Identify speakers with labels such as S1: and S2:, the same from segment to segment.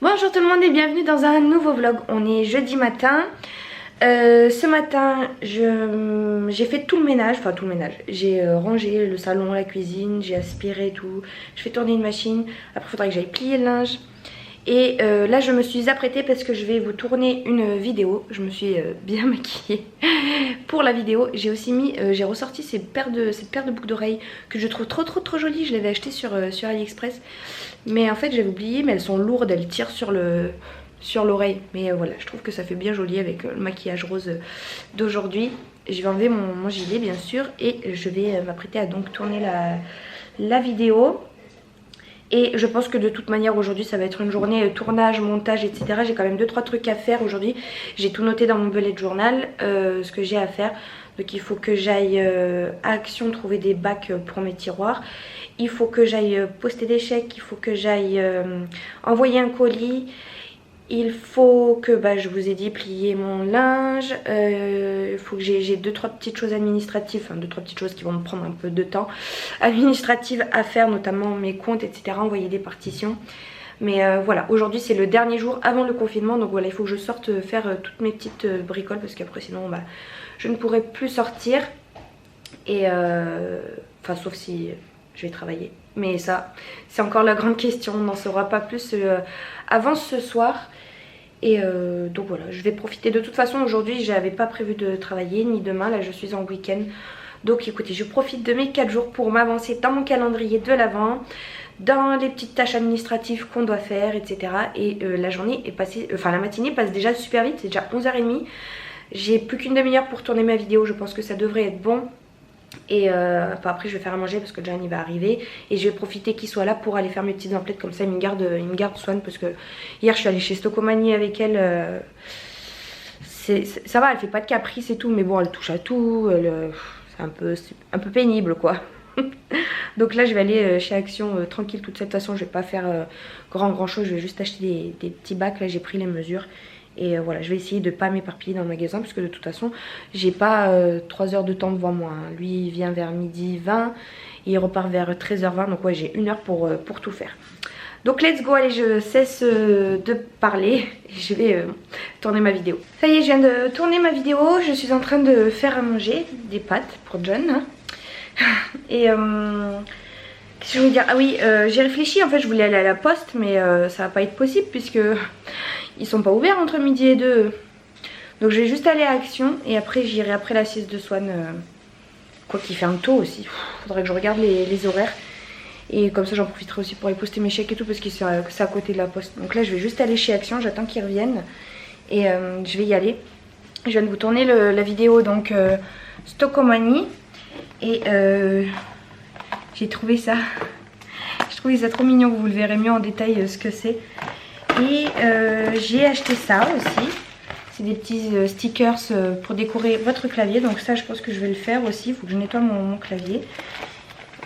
S1: Bonjour tout le monde et bienvenue dans un nouveau vlog. On est jeudi matin. Ce matin j'ai fait tout le ménage, enfin tout le ménage. J'ai rangé le salon, la cuisine, j'ai aspiré tout. Je fais tourner une machine. Après il faudra que j'aille plier le linge. Et là je me suis apprêtée parce que je vais vous tourner une vidéo. Je me suis bien maquillée pour la vidéo. J'ai aussi mis, j'ai ressorti cette paire de boucles d'oreilles que je trouve trop jolie. Je l'avais achetée sur AliExpress. Mais en fait j'avais oublié, mais elles sont lourdes, elles tirent sur l'oreille. Mais voilà, je trouve que ça fait bien joli avec le maquillage rose d'aujourd'hui. Je vais enlever mon gilet bien sûr et je vais m'apprêter à donc tourner la vidéo. Et je pense que de toute manière aujourd'hui ça va être une journée tournage, montage, etc. J'ai quand même 2-3 trucs à faire aujourd'hui. J'ai tout noté dans mon bullet journal, ce que j'ai à faire. Donc il faut que j'aille à Action trouver des bacs pour mes tiroirs. Il faut que j'aille poster des chèques, il faut que j'aille envoyer un colis. Il faut que, je vous ai dit, plier mon linge. Il faut que j'ai 2-3 petites choses administratives, enfin 2-3 petites choses qui vont me prendre un peu de temps administratives à faire, notamment mes comptes, etc. Envoyer des partitions. Mais voilà, aujourd'hui c'est le dernier jour avant le confinement. Donc voilà, il faut que je sorte faire toutes mes petites bricoles parce qu'après sinon je ne pourrai plus sortir. Et enfin sauf si je vais travailler. Mais ça, c'est encore la grande question. On n'en saura pas plus avant ce soir. Et donc voilà, je vais profiter. De toute façon, aujourd'hui, j'avais pas prévu de travailler, ni demain. Là, je suis en week-end. Donc écoutez, je profite de mes 4 jours pour m'avancer dans mon calendrier de l'avant, dans les petites tâches administratives qu'on doit faire, etc. Et la journée est passée, enfin la matinée passe déjà super vite. C'est déjà 11h30. J'ai plus qu'une demi-heure pour tourner ma vidéo. Je pense que ça devrait être bon. Et après je vais faire à manger parce que John il va arriver. Et je vais profiter qu'il soit là pour aller faire mes petites emplettes. Comme ça il me garde soin. Parce que hier je suis allée chez Stocomanie avec elle. Ça va, elle fait pas de caprice et tout. Mais bon, elle touche à tout. C'est un peu pénible quoi. Donc là je vais aller chez Action tranquille. De toute cette façon je vais pas faire grand chose. Je vais juste acheter des petits bacs. Là j'ai pris les mesures. Et voilà, je vais essayer de ne pas m'éparpiller dans le magasin parce que de toute façon j'ai pas 3 heures de temps devant moi. Lui il vient vers 12h20 et il repart vers 13h20. Donc ouais, j'ai 1 heure pour tout faire. Donc let's go, allez, je cesse de parler et je vais tourner ma vidéo. Ça y est, je viens de tourner ma vidéo. Je suis en train de faire à manger des pâtes pour John hein. Et qu'est-ce que je voulais dire? Ah oui, j'ai réfléchi, en fait je voulais aller à la poste mais ça va pas être possible puisque ils sont pas ouverts entre midi et 2. Donc je vais juste aller à Action et après j'irai après la sieste de Swan. Quoi qu'il ferme tôt aussi. Faudrait que je regarde les horaires. Et comme ça j'en profiterai aussi pour aller poster mes chèques et tout parce que c'est à côté de la poste. Donc là je vais juste aller chez Action, j'attends qu'ils reviennent. Et je vais y aller. Je viens de vous tourner la vidéo donc Stocomanie. Et j'ai trouvé ça. Je trouvais ça trop mignon, vous le verrez mieux en détail ce que c'est. Et j'ai acheté ça aussi. C'est des petits stickers pour décorer votre clavier. Donc ça je pense que je vais le faire aussi. Il faut que je nettoie mon clavier.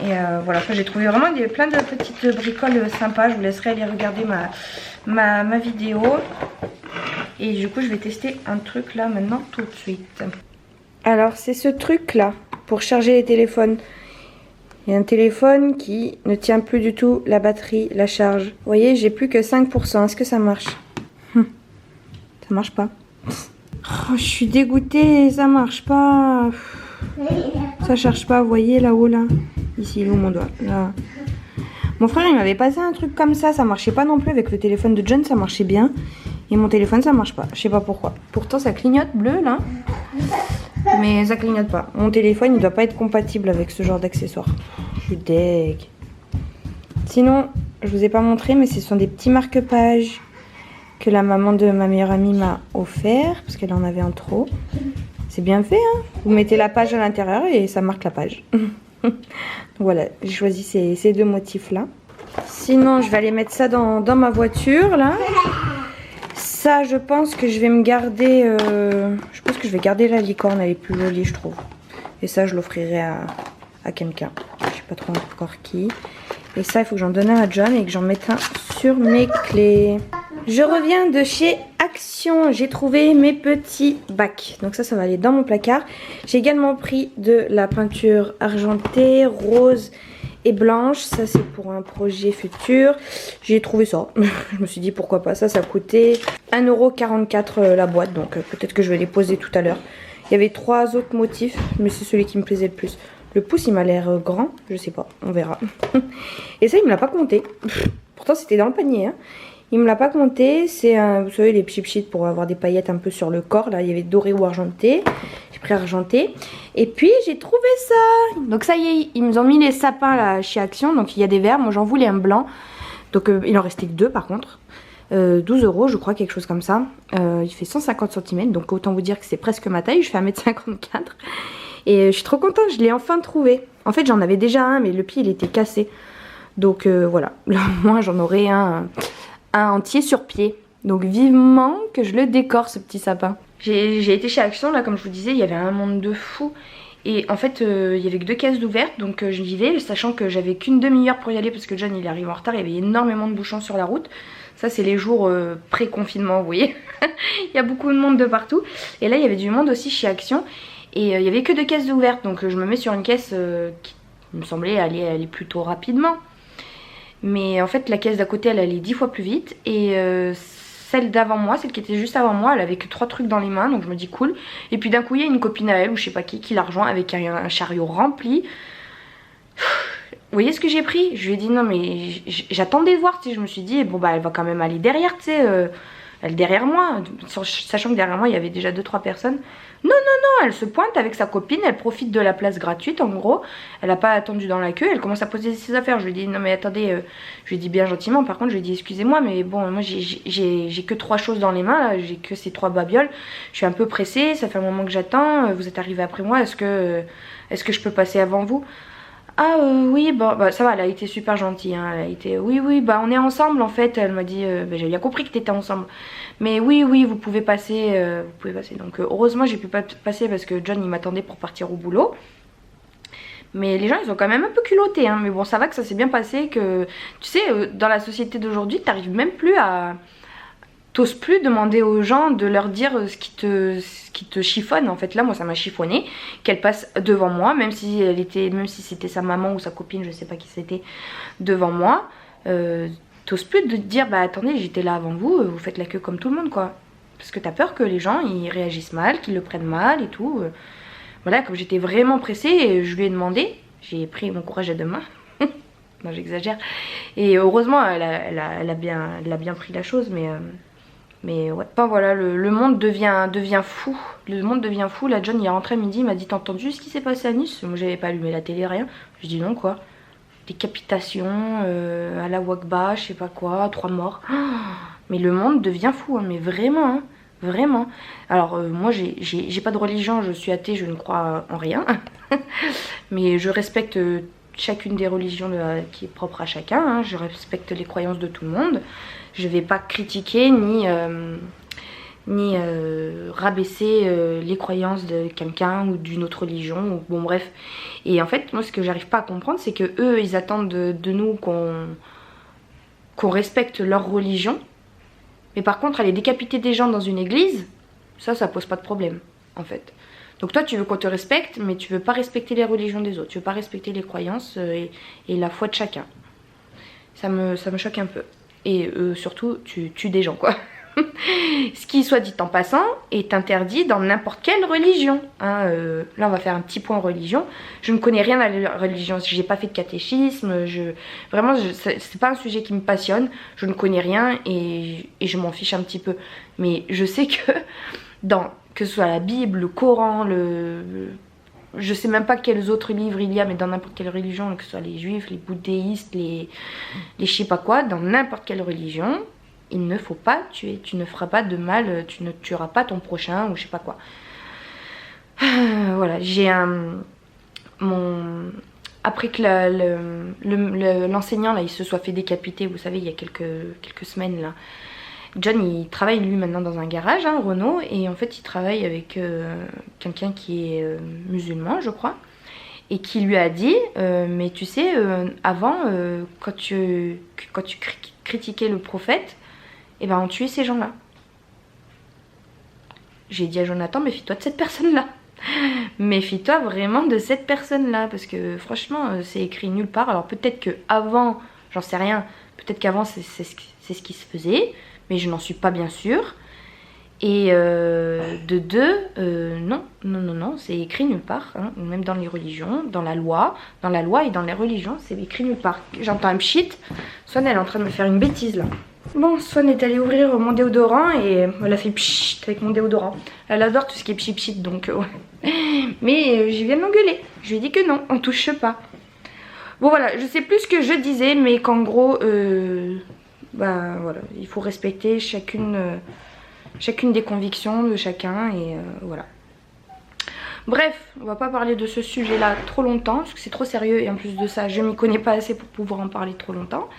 S1: Et voilà, j'ai trouvé vraiment plein de petites bricoles sympas. Je vous laisserai aller regarder ma vidéo. Et du coup je vais tester un truc là maintenant tout de suite. Alors c'est ce truc là pour charger les téléphones. Il y a un téléphone qui ne tient plus du tout la batterie, la charge. Vous voyez, j'ai plus que 5%. Est-ce que ça marche? Ça marche pas. Oh, je suis dégoûtée, ça marche pas. Ça charge pas, vous voyez là-haut là. Ici, il est où mon doigt? Là. Mon frère, il m'avait passé un truc comme ça marchait pas non plus. Avec le téléphone de John, ça marchait bien. Et mon téléphone, ça marche pas. Je sais pas pourquoi. Pourtant, ça clignote bleu là. Mais ça clignote pas. Mon téléphone il doit pas être compatible avec ce genre d'accessoires. Je suis deg. Sinon, je vous ai pas montré, mais ce sont des petits marque-pages que la maman de ma meilleure amie m'a offert parce qu'elle en avait un trop. C'est bien fait, hein. Vous mettez la page à l'intérieur et ça marque la page. Voilà, j'ai choisi ces 2 motifs là. Sinon, je vais aller mettre ça dans ma voiture là. Ça, je pense que je vais me garder. Je pense que je vais garder la licorne, elle est plus jolie, je trouve. Et ça, je l'offrirai à quelqu'un. Je sais pas trop encore qui. Et ça, il faut que j'en donne un à John et que j'en mette un sur mes clés. Je reviens de chez Action. J'ai trouvé mes petits bacs. Donc ça va aller dans mon placard. J'ai également pris de la peinture argentée, rose et blanche. Ça c'est pour un projet futur. J'ai trouvé ça. Je me suis dit pourquoi pas. Ça coûtait 1,44 € la boîte. Donc peut-être que je vais les poser tout à l'heure. Il y avait 3 autres motifs, mais c'est celui qui me plaisait le plus. Le pouce il m'a l'air grand, je sais pas, on verra. Et ça il me l'a pas compté. Pourtant c'était dans le panier, hein. Il me l'a pas compté. C'est un, vous savez, les cheap sheets pour avoir des paillettes un peu sur le corps. Là il y avait doré ou argenté. J'ai pris argenté. Et puis j'ai trouvé ça. Donc ça y est, ils nous ont mis les sapins là chez Action. Donc il y a des verts, moi j'en voulais un blanc. Donc il en restait que 2 par contre. 12 € je crois, quelque chose comme ça. Il fait 150 cm, donc autant vous dire que c'est presque ma taille. Je fais 1,54 m. Et je suis trop contente, je l'ai enfin trouvé. En fait j'en avais déjà un, mais le pied il était cassé. Donc voilà, là moi j'en aurai un entier sur pied. Donc vivement que je le décore ce petit sapin. J'ai été chez Action, là comme je vous disais, il y avait un monde de fou. Et en fait il y avait que 2 caisses d'ouvertes, donc j'y vais, sachant que j'avais qu'une demi-heure pour y aller parce que John il arrive en retard, il y avait énormément de bouchons sur la route. Ça c'est les jours pré-confinement, vous voyez. Il y a beaucoup de monde de partout. Et là il y avait du monde aussi chez Action. Et il y avait que 2 caisses ouvertes, donc je me mets sur une caisse qui me semblait aller plutôt rapidement. Mais en fait la caisse d'à côté elle allait 10 fois plus vite. Et celle d'avant moi, celle qui était juste avant moi, elle avait que 3 trucs dans les mains, donc je me dis cool. Et puis d'un coup il y a une copine à elle ou je sais pas qui la rejoint avec un chariot rempli. Vous voyez ce que j'ai pris? Je lui ai dit non mais j'attendais de voir, tu sais. Je me suis dit bon bah elle va quand même aller derrière, tu sais, elle derrière moi, sachant que derrière moi il y avait déjà 2-3 personnes. Non, elle se pointe avec sa copine, elle profite de la place gratuite en gros. Elle n'a pas attendu dans la queue, elle commence à poser ses affaires. Je lui ai dit non mais attendez, je lui ai dit bien gentiment, par contre je lui ai dit excusez-moi mais bon moi j'ai que 3 choses dans les mains là, j'ai que ces 3 babioles. Je suis un peu pressée, ça fait un moment que j'attends, vous êtes arrivé après moi, est-ce que je peux passer avant vous? Ah oui bah ça va, elle a été super gentille, hein. Elle a été oui bah on est ensemble en fait. Elle m'a dit bah, j'ai bien compris que t'étais ensemble, mais oui vous pouvez passer, donc heureusement j'ai pu pas passer parce que John il m'attendait pour partir au boulot. Mais les gens ils ont quand même un peu culotté, hein. Mais bon ça va que ça s'est bien passé, que tu sais dans la société d'aujourd'hui t'arrives même plus à... T'oses plus demander aux gens de leur dire ce qui te chiffonne. En fait là moi ça m'a chiffonné qu'elle passe devant moi, même si c'était sa maman ou sa copine, je sais pas qui c'était, devant moi. T'oses plus de dire bah attendez j'étais là avant vous, vous faites la queue comme tout le monde quoi. Parce que t'as peur que les gens ils réagissent mal, qu'ils le prennent mal et tout. Voilà, comme j'étais vraiment pressée, je lui ai demandé, j'ai pris mon courage à deux mains. Non j'exagère. Et heureusement elle a bien pris la chose, mais ouais. Enfin voilà, le monde devient fou. Le monde devient fou. Là John il est rentré à midi, il m'a dit t'as entendu ce qui s'est passé à Nice? Moi j'avais pas allumé la télé, rien. Je dis non quoi. Décapitation, à la Wakba, je sais pas quoi, 3 morts. Oh, mais le monde devient fou, hein, mais vraiment, hein, vraiment. Alors moi j'ai pas de religion, je suis athée, je ne crois en rien. Mais je respecte chacune des religions qui est propre à chacun, hein. Je respecte les croyances de tout le monde. Je vais pas critiquer ni rabaisser les croyances de quelqu'un ou d'une autre religion, ou bon bref. Et en fait moi ce que j'arrive pas à comprendre c'est que eux ils attendent de nous qu'on respecte leur religion, mais par contre aller décapiter des gens dans une église, ça pose pas de problème en fait. Donc toi tu veux qu'on te respecte, mais tu veux pas respecter les religions des autres, tu veux pas respecter les croyances et la foi de chacun. Ça me choque un peu. Et surtout tu tues des gens quoi. Ce qui, soit dit en passant, est interdit dans n'importe quelle religion, hein. Là on va faire un petit point religion. Je ne connais rien à la religion, j'ai pas fait de catéchisme, vraiment c'est pas un sujet qui me passionne. Je ne connais rien et je m'en fiche un petit peu. Mais je sais que que ce soit la Bible, le Coran, je sais même pas quels autres livres il y a, mais dans n'importe quelle religion, que ce soit les juifs, les bouddhistes, les je sais pas quoi, dans n'importe quelle religion, il ne faut pas tuer, tu ne feras pas de mal, tu ne tueras pas ton prochain ou je sais pas quoi. Voilà, j'ai après que l'enseignant là il se soit fait décapiter, vous savez il y a quelques semaines là, John il travaille lui maintenant dans un garage, hein, Renault, et en fait il travaille avec quelqu'un qui est musulman je crois, et qui lui a dit mais tu sais avant quand tu critiquais le prophète, et ben on tuait ces gens là. J'ai dit à Jonathan méfie-toi de cette personne là, méfie-toi vraiment de cette personne-là. Parce que franchement, c'est écrit nulle part. Alors peut-être qu'avant, j'en sais rien, peut-être qu'avant c'est ce qui se faisait, mais je n'en suis pas bien sûre. Et de deux, non, c'est écrit nulle part, hein, même dans les religions, dans la loi et dans les religions, c'est écrit nulle part. J'entends un pchit, Swan elle est en train de me faire une bêtise là. Bon, Swan est allée ouvrir mon déodorant et elle a fait pchit avec mon déodorant. Elle adore tout ce qui est pchit pchit, donc ouais. Mais je viens de l'engueuler, je lui ai dit que non, on touche pas. Bon voilà, je sais plus ce que je disais, mais qu'en gros, bah voilà, il faut respecter chacune des convictions de chacun et voilà. Bref, on va pas parler de ce sujet là trop longtemps parce que c'est trop sérieux et en plus de ça je m'y connais pas assez pour pouvoir en parler trop longtemps.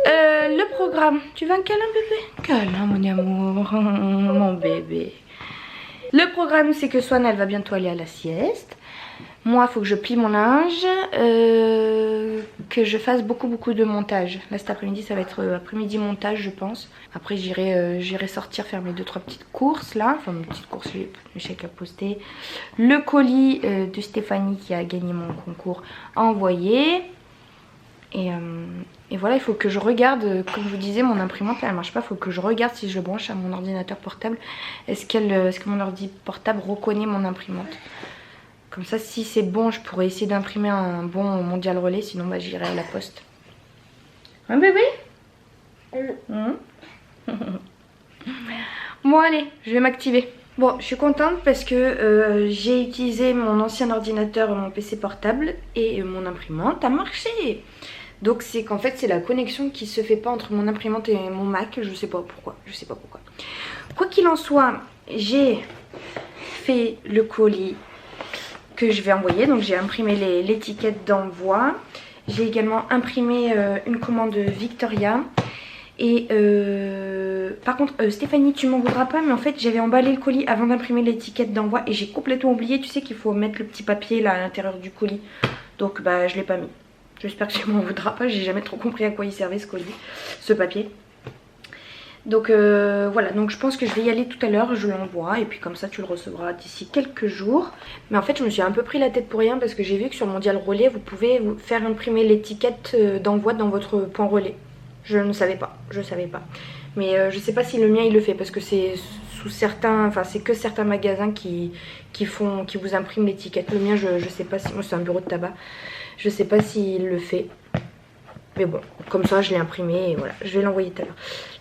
S1: Le programme, tu veux un câlin bébé? Câlin mon amour, mon bébé. Le programme c'est que Swan elle va bientôt aller à la sieste. Moi, il faut que je plie mon linge, que je fasse beaucoup de montage. Là, cet après-midi, ça va être après-midi montage, je pense. Après, j'irai sortir faire mes 2-3 petites courses, là. Enfin, mes petites courses, j'ai le chèque à poster. Le colis de Stéphanie qui a gagné mon concours envoyé. Et voilà, il faut que je regarde, comme je vous disais, mon imprimante, elle marche pas. Il faut que je regarde si je le branche à mon ordinateur portable. Est-ce que mon ordi portable reconnaît mon imprimante? Comme ça, si c'est bon, je pourrais essayer d'imprimer un bon mondial relais. Sinon, bah, j'irai à la poste. Un bébé? Bon, allez, je vais m'activer. Bon, je suis contente parce que j'ai utilisé mon ancien ordinateur, mon PC portable et mon imprimante a marché. Donc, c'est qu'en fait, c'est la connexion qui se fait pas entre mon imprimante et mon Mac. Je sais pas pourquoi. Quoi qu'il en soit, j'ai fait le colis que je vais envoyer. Donc j'ai imprimé l'étiquette d'envoi. J'ai également imprimé une commande Victoria. Et par contre Stéphanie, tu m'en voudras pas, mais en fait j'avais emballé le colis avant d'imprimer l'étiquette d'envoi et j'ai complètement oublié. Tu sais qu'il faut mettre le petit papier là à l'intérieur du colis. Donc bah je l'ai pas mis. J'espère que tu m'en voudras pas. J'ai jamais trop compris à quoi il servait ce colis, ce papier. Donc voilà, donc je pense que je vais y aller tout à l'heure, je l'envoie et puis comme ça tu le recevras d'ici quelques jours. Mais en fait je me suis un peu pris la tête pour rien parce que j'ai vu que sur Mondial Relais vous pouvez vous faire imprimer l'étiquette d'envoi dans votre point relais. Je ne savais pas, Mais je sais pas si le mien il le fait parce que c'est sous certains, enfin c'est que certains magasins qui vous impriment l'étiquette. Le mien je sais pas si, moi c'est un bureau de tabac, je sais pas s'il le fait. Mais bon, comme ça je l'ai imprimé et voilà, je vais l'envoyer tout à l'heure.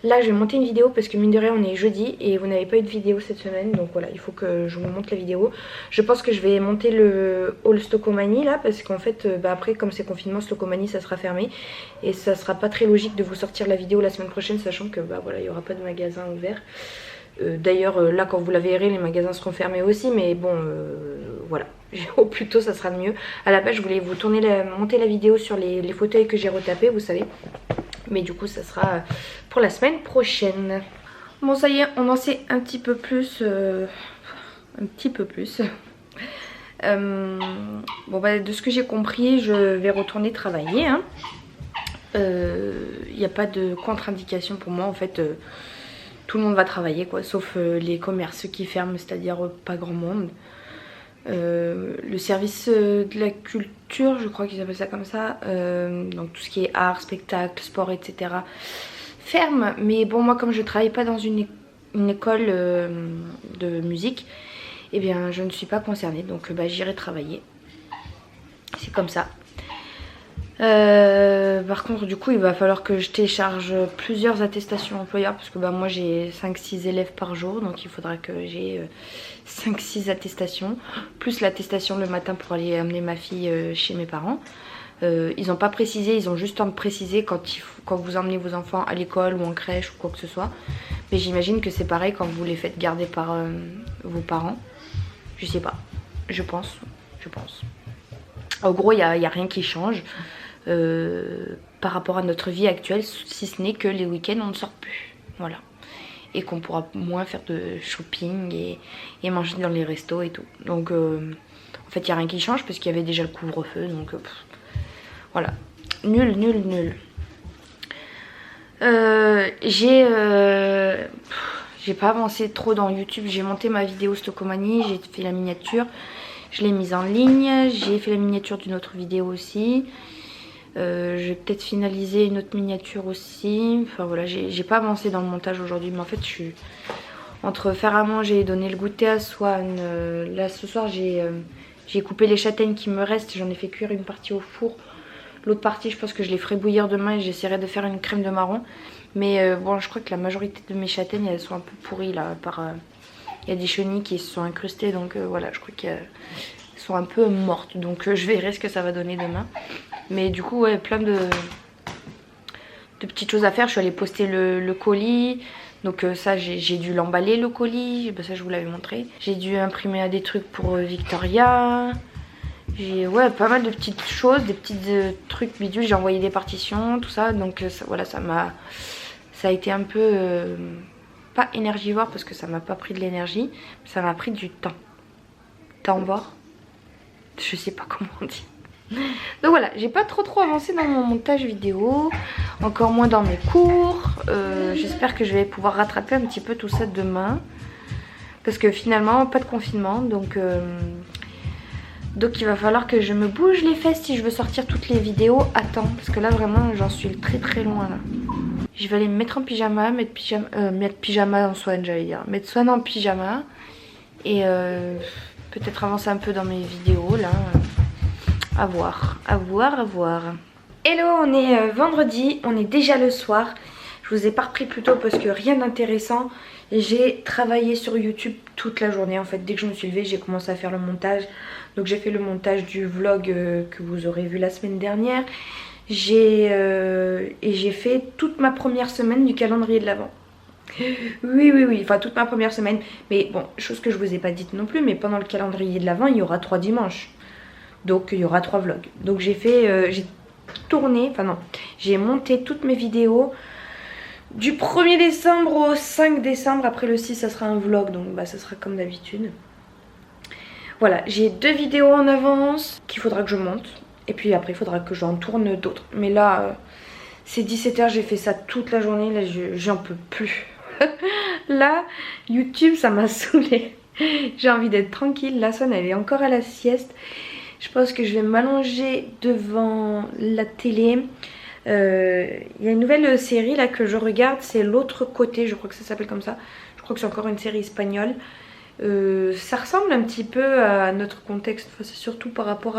S1: Là je vais monter une vidéo parce que mine de rien on est jeudi et vous n'avez pas eu de vidéo cette semaine. Donc voilà, il faut que je vous montre la vidéo. Je pense que je vais monter le haul Stockomanie là parce qu'en fait après comme c'est confinement, Stockomanie ça sera fermé. Et ça sera pas très logique de vous sortir la vidéo la semaine prochaine sachant que voilà, il n'y aura pas de magasin ouvert. D'ailleurs là quand vous la verrez les magasins seront fermés aussi, mais bon voilà, au plus tôt ça sera le mieux. À la base je voulais vous monter la vidéo sur les fauteuils que j'ai retapés, vous savez, mais du coup ça sera pour la semaine prochaine. Bon ça y est, on en sait un petit peu plus, bon bah de ce que j'ai compris je vais retourner travailler hein. Il n'y a pas de contre-indication pour moi en fait. Tout le monde va travailler quoi, sauf les commerces qui ferment, c'est-à-dire pas grand monde. Le service de la culture, je crois qu'ils appellent ça comme ça, donc tout ce qui est art, spectacle, sport, etc. ferme. Mais bon, moi comme je travaille pas dans une école de musique, eh bien je ne suis pas concernée, donc bah, j'irai travailler. C'est comme ça. Par contre du coup il va falloir que je télécharge plusieurs attestations employeurs parce que bah, moi j'ai 5-6 élèves par jour, donc il faudra que j'ai 5-6 attestations plus l'attestation le matin pour aller amener ma fille chez mes parents. Ils n'ont pas précisé, ils ont juste en précisé quand vous emmenez vos enfants à l'école ou en crèche ou quoi que ce soit, mais j'imagine que c'est pareil quand vous les faites garder par vos parents. Je sais pas, je pense. En gros il n'y a rien qui change par rapport à notre vie actuelle, si ce n'est que les week-ends on ne sort plus, voilà, et qu'on pourra moins faire de shopping et manger dans les restos et tout. Donc en fait il n'y a rien qui change parce qu'il y avait déjà le couvre-feu, donc voilà, nul. J'ai J'ai pas avancé trop dans YouTube. J'ai monté ma vidéo Stockomanie, j'ai fait la miniature, je l'ai mise en ligne, j'ai fait la miniature d'une autre vidéo aussi. Je vais peut-être finaliser une autre miniature aussi. Enfin voilà, j'ai pas avancé dans le montage aujourd'hui, mais en fait je suis entre faire à manger et donner le goûter à Swan. Là ce soir j'ai coupé les châtaignes qui me restent, j'en ai fait cuire une partie au four. L'autre partie je pense que je les ferai bouillir demain et j'essaierai de faire une crème de marron. Mais bon, je crois que la majorité de mes châtaignes elles sont un peu pourries là. Il y a des chenilles qui se sont incrustées, donc voilà, je crois qu'elles sont un peu mortes. Donc je verrai ce que ça va donner demain. Mais du coup ouais, plein de petites choses à faire. Je suis allée poster le colis. Donc ça j'ai dû l'emballer le colis, ben, ça je vous l'avais montré. J'ai dû imprimer des trucs pour Victoria. J'ai pas mal de petites choses, des petits trucs bidules. J'ai envoyé des partitions, tout ça. Donc voilà, ça a été un peu pas énergivore parce que ça m'a pas pris de l'énergie, mais ça m'a pris du temps. Temps mort, je sais pas comment on dit. Donc voilà, j'ai pas trop avancé dans mon montage vidéo, encore moins dans mes cours. J'espère que je vais pouvoir rattraper un petit peu tout ça demain, parce que finalement pas de confinement, donc il va falloir que je me bouge les fesses si je veux sortir toutes les vidéos à temps, parce que là vraiment j'en suis très loin là. Je vais aller me mettre en pyjama, mettre pyjama en Swan, j'allais dire, mettre Swan en pyjama et peut-être avancer un peu dans mes vidéos là. À voir. Hello, on est vendredi, on est déjà le soir. Je vous ai pas repris plus tôt parce que rien d'intéressant. J'ai travaillé sur YouTube toute la journée en fait. Dès que je me suis levée, j'ai commencé à faire le montage. Donc j'ai fait le montage du vlog que vous aurez vu la semaine dernière. Et j'ai fait toute ma première semaine du calendrier de l'Avent. Oui, enfin toute ma première semaine. Mais bon, chose que je vous ai pas dite non plus, mais pendant le calendrier de l'Avent, il y aura 3 dimanches. Donc il y aura 3 vlogs. Donc j'ai tourné, enfin non, j'ai monté toutes mes vidéos du 1er décembre au 5 décembre. Après le 6 ça sera un vlog, donc bah ça sera comme d'habitude. Voilà, j'ai 2 vidéos en avance qu'il faudra que je monte. Et puis après il faudra que j'en tourne d'autres. Mais là c'est 17 h, j'ai fait ça toute la journée, là j'en peux plus. Là YouTube ça m'a saoulée. J'ai envie d'être tranquille, la Swan elle est encore à la sieste. Je pense que je vais m'allonger devant la télé. Il y a une nouvelle série là que je regarde, c'est L'autre côté, je crois que ça s'appelle comme ça. Je crois que c'est encore une série espagnole. Ça ressemble un petit peu à notre contexte, enfin, c'est surtout par rapport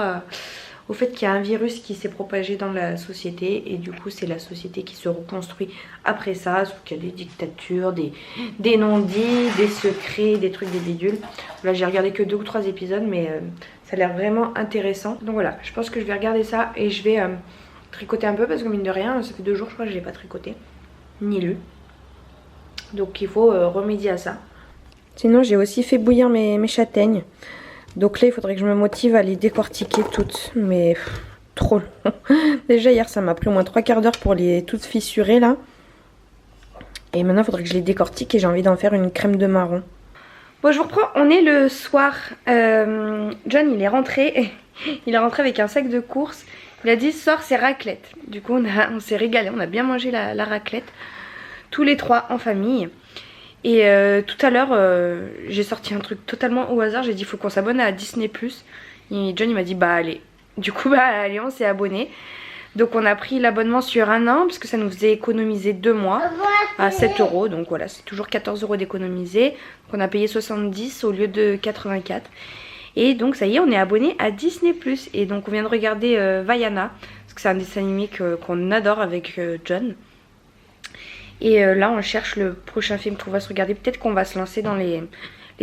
S1: au fait qu'il y a un virus qui s'est propagé dans la société. Et du coup c'est la société qui se reconstruit après ça, sauf qu'il y a des dictatures, des non-dits, des secrets, des trucs, des bidules. Là j'ai regardé que 2 ou 3 épisodes, mais ça a l'air vraiment intéressant. Donc voilà, je pense que je vais regarder ça et je vais tricoter un peu parce que mine de rien, ça fait 2 jours je crois que je n'ai pas tricoté, ni lu. Donc il faut remédier à ça. Sinon j'ai aussi fait bouillir mes châtaignes. Donc là il faudrait que je me motive à les décortiquer toutes. Mais trop long. Déjà hier ça m'a pris au moins 3/4 d'heure pour les toutes fissurer là. Et maintenant il faudrait que je les décortique et j'ai envie d'en faire une crème de marron. Bon je vous reprends, on est le soir. John il est rentré. Il est rentré avec un sac de courses. Il a dit ce soir c'est raclette. Du coup on s'est régalé, on a bien mangé la raclette. Tous les 3 en famille. Et tout à l'heure j'ai sorti un truc totalement au hasard. J'ai dit il faut qu'on s'abonne à Disney+. Et John il m'a dit bah allez. Du coup bah allez on s'est abonné. Donc on a pris l'abonnement sur 1 an parce que ça nous faisait économiser 2 mois à 7 €. Donc voilà, c'est toujours 14 € d'économiser. Donc on a payé 70 au lieu de 84. Et donc ça y est, on est abonné à Disney+. Et donc on vient de regarder Vaiana, parce que c'est un dessin animé qu'on adore avec John. Et là on cherche le prochain film qu'on va se regarder. Peut-être qu'on va se lancer dans les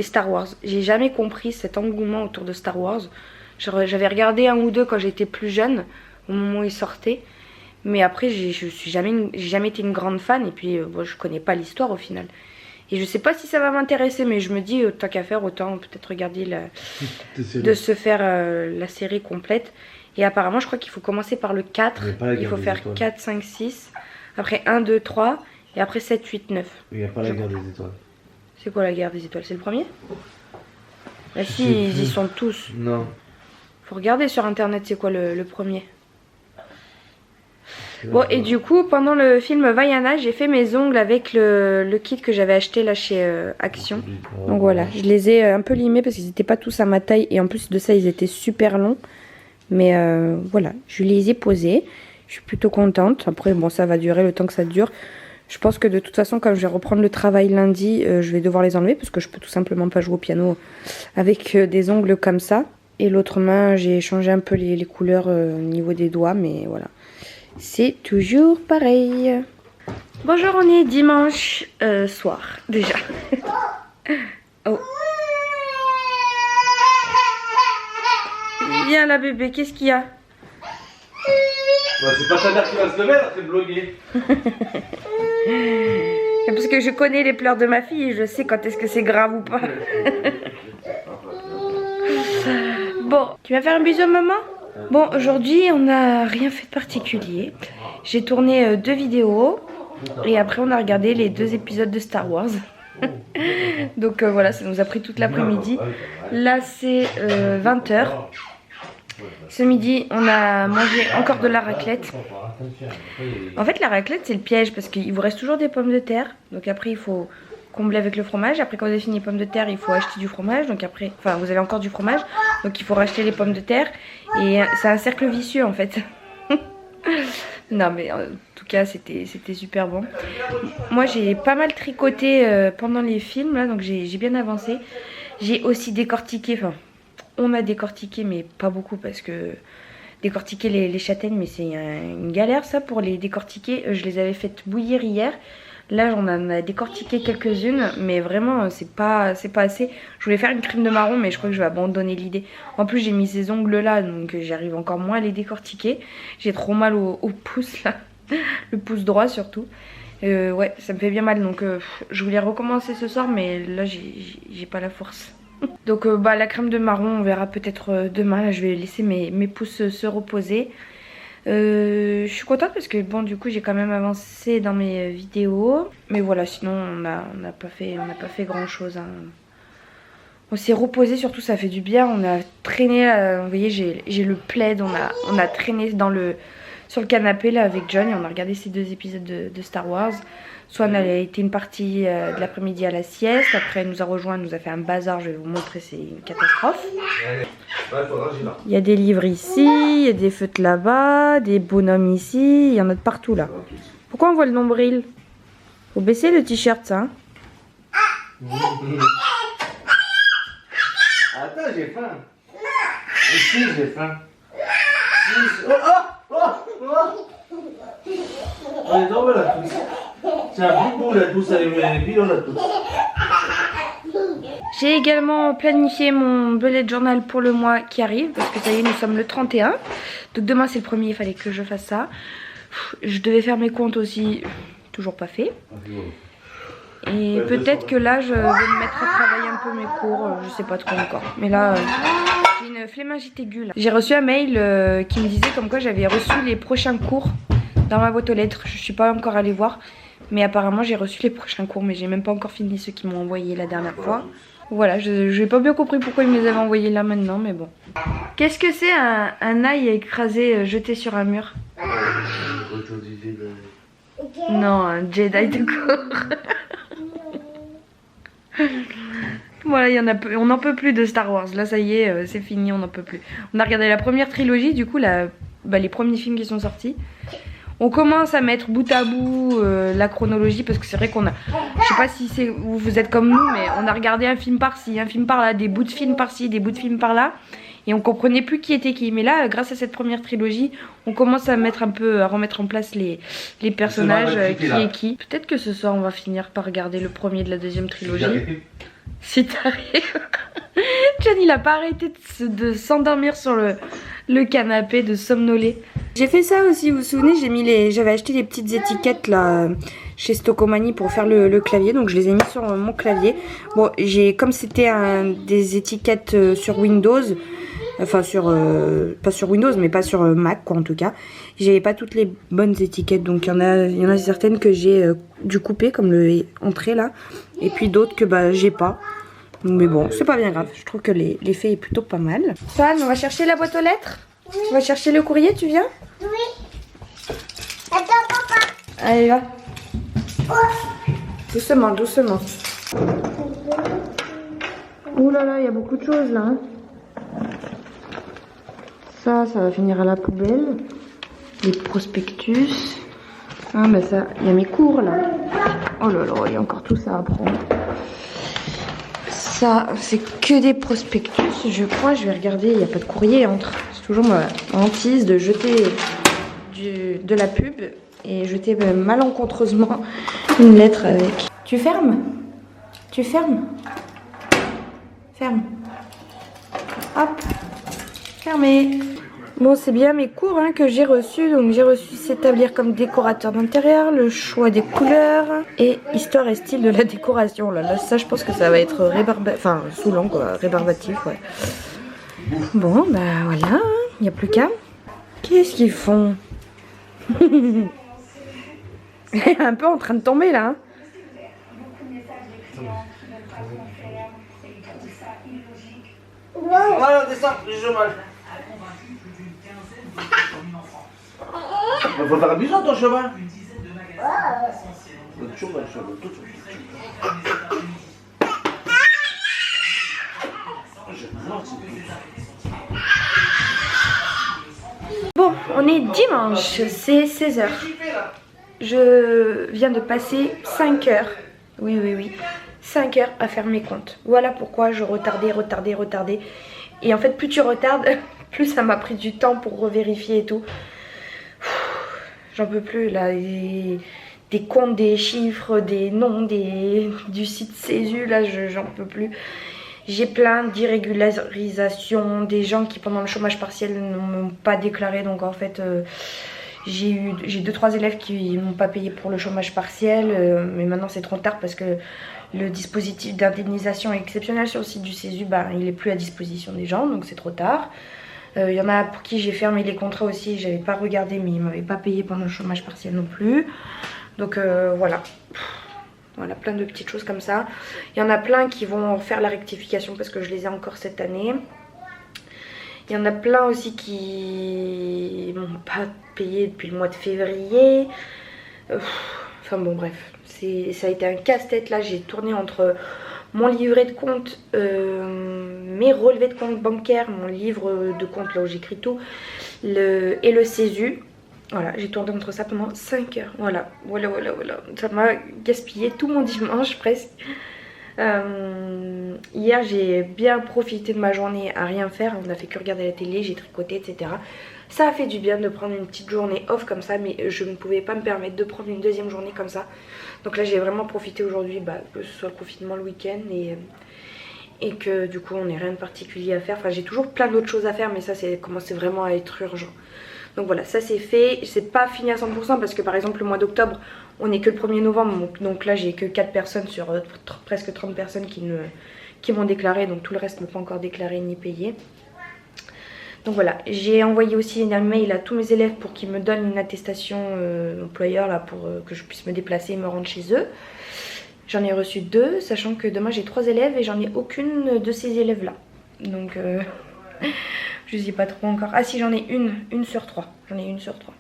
S1: Star Wars. J'ai jamais compris cet engouement autour de Star Wars. J'avais regardé 1 ou 2 quand j'étais plus jeune, au moment où ils sortaient. Mais après j'ai jamais été une grande fan. Et puis bon, je connais pas l'histoire au final. Et je sais pas si ça va m'intéresser, mais je me dis tant qu'à faire autant peut-être regarder de se faire la série complète. Et apparemment je crois qu'il faut commencer par le 4. Il faut faire 4, 5, 6. Après 1, 2, 3. Et après 7, 8, 9. Il n'y a pas la guerre des étoiles. C'est quoi la guerre des étoiles? C'est le premier? Bah si, ils y sont tous. Non. Faut regarder sur internet c'est quoi le premier. Bon, et du coup, pendant le film Vaiana, j'ai fait mes ongles avec le kit que j'avais acheté là chez Action. Donc voilà, je les ai un peu limés parce qu'ils n'étaient pas tous à ma taille. Et en plus de ça, ils étaient super longs. Mais voilà, je les ai posés. Je suis plutôt contente. Après, bon, ça va durer le temps que ça dure. Je pense que de toute façon, quand je vais reprendre le travail lundi, je vais devoir les enlever parce que je peux tout simplement pas jouer au piano avec des ongles comme ça. Et l'autre main, j'ai changé un peu les couleurs au niveau des doigts, mais voilà. C'est toujours pareil. Bonjour, on est dimanche soir déjà. Oh. Viens là bébé, qu'est-ce qu'il y a?
S2: Bah, c'est pas ta mère qui va se lever, elle va te bloguer.
S1: Parce que je connais les pleurs de ma fille et je sais quand est-ce que c'est grave ou pas. Bon, tu vas faire un bisou à maman? Bon, aujourd'hui on n'a rien fait de particulier. J'ai tourné 2 vidéos et après on a regardé les 2 épisodes de Star Wars. Donc voilà, ça nous a pris toute l'après-midi. Là c'est 20 h. Ce midi on a mangé encore de la raclette. En fait la raclette c'est le piège parce qu'il vous reste toujours des pommes de terre. Donc après il faut combler avec le fromage. Après quand vous avez fini les pommes de terre il faut acheter du fromage. Donc après, enfin vous avez encore du fromage. Donc il faut racheter les pommes de terre. Et c'est un cercle vicieux en fait. Non mais en tout cas c'était super bon. Moi j'ai pas mal tricoté pendant les films là. Donc j'ai bien avancé. J'ai aussi décortiqué, enfin on a décortiqué mais pas beaucoup parce que décortiquer les châtaignes mais c'est une galère ça pour les décortiquer. Je les avais faites bouillir hier. Là j'en ai décortiqué quelques-unes mais vraiment c'est pas assez. Je voulais faire une crème de marron mais je crois que je vais abandonner l'idée. En plus j'ai mis ces ongles là donc j'arrive encore moins à les décortiquer. J'ai trop mal au pouce là, le pouce droit surtout. Ouais ça me fait bien mal donc je voulais recommencer ce soir mais là j'ai pas la force. Donc bah la crème de marron on verra peut-être demain. Là je vais laisser mes pouces se reposer. Je suis contente parce que bon du coup j'ai quand même avancé dans mes vidéos. Mais voilà sinon on n'a pas fait grand chose hein. On s'est reposé surtout, ça fait du bien. On a traîné, vous voyez j'ai le plaid. On a traîné sur le canapé là avec John et on a regardé ces 2 épisodes de Star Wars. Swan elle a été une partie de l'après-midi à la sieste. Après elle nous a rejoint, elle nous a fait un bazar. Je vais vous montrer, c'est une catastrophe. Il y a des livres ici, il y a des feutres là-bas, des bonhommes ici, il y en a de partout là. Pourquoi on voit le nombril? Faut baisser le t-shirt ça hein.
S2: Attends, j'ai faim. Ici, j'ai faim. Allez, tombe là tous. C'est un beaucoup là tous, allez, les pilons là tous.
S1: J'ai également planifié mon bullet journal pour le mois qui arrive. Parce que ça y est, nous sommes le 31. Donc demain c'est le premier, il fallait que je fasse ça. Je devais faire mes comptes aussi, toujours pas fait. Et peut-être que là je vais me mettre à travailler un peu mes cours, je sais pas trop encore. Mais là j'ai une flémingite aiguë là. J'ai reçu un mail qui me disait comme quoi j'avais reçu les prochains cours dans ma boîte aux lettres. Je suis pas encore allée voir. Mais apparemment j'ai reçu les prochains cours. Mais j'ai même pas encore fini ceux qui m'ont envoyé la dernière fois. Voilà, je n'ai pas bien compris pourquoi ils me les avaient envoyés là maintenant, mais bon. Qu'est-ce que c'est un ail écrasé jeté sur un mur? Non, un Jedi de corps. Voilà, il y en a peu, on n'en peut plus de Star Wars. Là, ça y est, c'est fini, on n'en peut plus. On a regardé la première trilogie, du coup, les premiers films qui sont sortis. On commence à mettre bout à bout la chronologie parce que c'est vrai qu'on a... Je sais pas si vous êtes comme nous, mais on a regardé un film par-ci, un film par-là, des bouts de films par-ci, des bouts de films par-là. Et on comprenait plus qui était qui. Mais là, grâce à cette première trilogie, on commence à mettre un peu, à remettre en place les personnages, qui est qui. Peut-être que ce soir, on va finir par regarder le premier de la deuxième trilogie. Si t'arrives. John, il a pas arrêté de s'endormir sur le canapé, de somnoler. J'ai fait ça aussi, vous vous souvenez, j'avais acheté des petites étiquettes là chez Stockomanie pour faire le clavier, donc je les ai mis sur mon clavier. Bon, comme c'était des étiquettes sur Windows, enfin pas sur Windows mais pas sur Mac quoi en tout cas, j'avais pas toutes les bonnes étiquettes, donc il y en a certaines que j'ai dû couper comme le entrée là, et puis d'autres que j'ai pas. Mais bon, c'est pas bien grave, je trouve que l'effet est plutôt pas mal. Fan, on va chercher la boîte aux lettres? On va chercher le courrier, tu viens?
S3: Oui.
S1: Allez, va. Doucement, doucement. Ouh là là, il y a beaucoup de choses là. Hein. Ça va finir à la poubelle. Les prospectus. Ah, mais ça, il y a mes cours là. Oh là là, il y a encore tout ça à prendre. Ça, c'est que des prospectus. Je crois, je vais regarder, il n'y a pas de courrier entre. C'est toujours ma hantise de jeter de la pub et jeter malencontreusement une lettre avec. Tu fermes? Tu fermes? Ferme. Hop. Fermé. Bon, c'est bien mes cours hein, que j'ai reçus. Donc j'ai reçu s'établir comme décorateur d'intérieur, le choix des couleurs et histoire et style de la décoration. Là, ça je pense que ça va être saoulant quoi, rébarbatif, ouais. Bon, bah voilà, il n'y a plus qu'à. Qu'est-ce qu'ils font? Un peu en train de tomber là. Hein.
S2: Voilà, descends, j'ai chômage. Il faut faire un bisou ton cheval.
S1: Bon, on est dimanche, c'est 16h. Je viens de passer 5 heures. Oui. 5 heures à faire mes comptes. Voilà pourquoi je retardais. Et en fait, plus tu retardes, plus ça m'a pris du temps pour revérifier et tout. J'en peux plus là. Des comptes, des chiffres, des noms, du site CESU, là, j'en peux plus. J'ai plein d'irrégularisations, des gens qui pendant le chômage partiel ne m'ont pas déclaré. Donc en fait, j'ai 2-3 élèves qui m'ont pas payé pour le chômage partiel. Mais maintenant c'est trop tard parce que le dispositif d'indemnisation exceptionnelle sur le site du CESU, bah, il est plus à disposition des gens, donc c'est trop tard. Il y en a pour qui j'ai fermé les contrats aussi, j'avais pas regardé mais ils m'avaient pas payé pendant le chômage partiel non plus. Donc voilà. Voilà, plein de petites choses comme ça. Il y en a plein qui vont faire la rectification parce que je les ai encore cette année. Il y en a plein aussi qui m'ont pas payé depuis le mois de février. Enfin bon bref, ça a été un casse-tête là. J'ai tourné entre mon livret de compte, mes relevés de compte bancaires, mon livre de compte là où j'écris tout, et le CESU. Voilà, j'ai tourné entre ça pendant 5 heures. Voilà. Ça m'a gaspillé tout mon dimanche presque. Hier, j'ai bien profité de ma journée à rien faire. On n'a fait que regarder la télé, j'ai tricoté, etc. Ça a fait du bien de prendre une petite journée off comme ça, mais je ne pouvais pas me permettre de prendre une deuxième journée comme ça. Donc là, j'ai vraiment profité aujourd'hui, que ce soit le confinement le week-end et que du coup, on n'ait rien de particulier à faire. Enfin, j'ai toujours plein d'autres choses à faire, mais ça, c'est commencé vraiment à être urgent. Donc voilà, ça c'est fait. C'est pas fini à 100% parce que par exemple le mois d'octobre, on n'est que le 1er novembre. Donc là j'ai que 4 personnes sur presque 30 personnes qui m'ont déclaré. Donc tout le reste n'est pas encore déclaré ni payé. Donc voilà, j'ai envoyé aussi un mail à tous mes élèves pour qu'ils me donnent une attestation employeur là, pour que je puisse me déplacer et me rendre chez eux. J'en ai reçu 2, sachant que demain j'ai 3 élèves et j'en ai aucune de ces élèves là. Donc je sais pas trop encore. Ah si, j'en ai une sur 3. J'en ai une sur 3.